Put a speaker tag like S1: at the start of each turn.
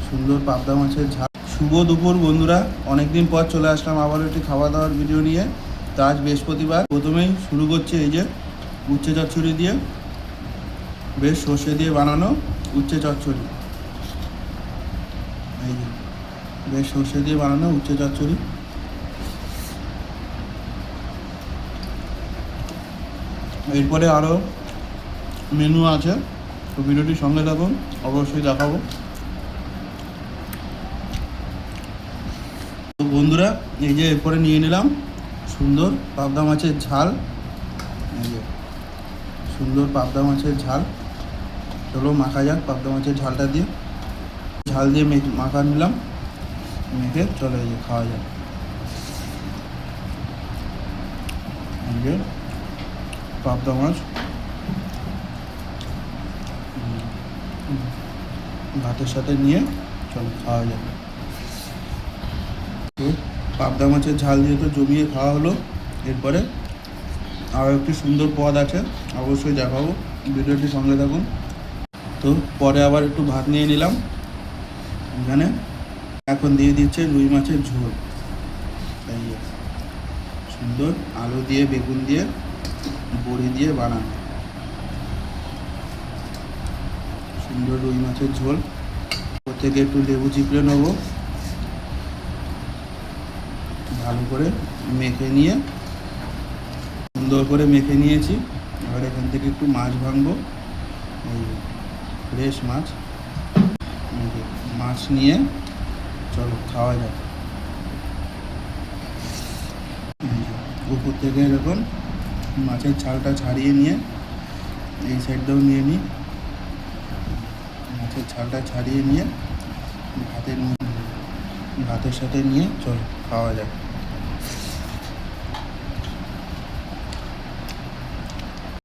S1: সুন্দর পাবদা মাছের ঝাল। শুভ দুপুর বন্ধুরা, অনেকদিন পর চলে আসলাম আবার একটি খাওয়া দাওয়ার ভিডিও নিয়ে। তো আজ বৃহস্পতিবার, প্রথমেই শুরু করছে এই যে উচ্ছে চচ্চড়ি দিয়ে, বেশ সর্ষে দিয়ে বানানো উচ্ছে চচ্চড়ি। এই যে বেশ সর্ষে দিয়ে বানানো উচ্ছে চচ্চড়ি। এরপরে আরও মেনু আছে, তো ভিডিওটি সঙ্গে থাকুন, অবশ্যই দেখাবো। তো বন্ধুরা, এই যে এরপরে নিয়ে নিলাম সুন্দর পাবদা মাছের ঝাল। এই যে সুন্দর পাবদা মাছের ঝাল, চলো মাখা যাক পাবদা মাছের ঝালটা দিয়ে। ঝাল দিয়ে মাখা নিলাম, মেখে চলো এই যে খাওয়া যাক। এই যে পাবদা মাছ ভাতের সাথে নিয়ে চলো খাওয়া যাবে। তো পাবদা মাছের ঝাল দিয়ে তো জমিয়ে খাওয়া হলো। এরপরে আরও একটি সুন্দর পদ আছে, অবশ্যই দেখাবো, ভিডিওটি সঙ্গে থাকুন। তো পরে আবার একটু ভাত নিয়ে নিলাম এখানে। এখন দিয়ে দিচ্ছে রুই মাছের ঝোল। এই সুন্দর আলু দিয়ে, বেগুন দিয়ে, বড়ি দিয়ে বানানো সুন্দর রুই মাছের ঝোল। ওর থেকে একটু লেবু চিপড়ে নেবো, ভালো করে মেখে নিয়ে, সুন্দর করে মেখে নিয়েছি। এবার এখান থেকে একটু মাছ ভাঙবো, এই ফ্রেশ মাছ। মাছ নিয়ে চলো খাওয়া যাক। উপর থেকে এরকম মাছের ছালটা ছাড়িয়ে নিয়ে, এই সাইডটাও নিয়ে নিই, মাছের ছালটা ছাড়িয়ে নিয়ে ভাতের সাথে নিয়ে চলো খাওয়া যাক।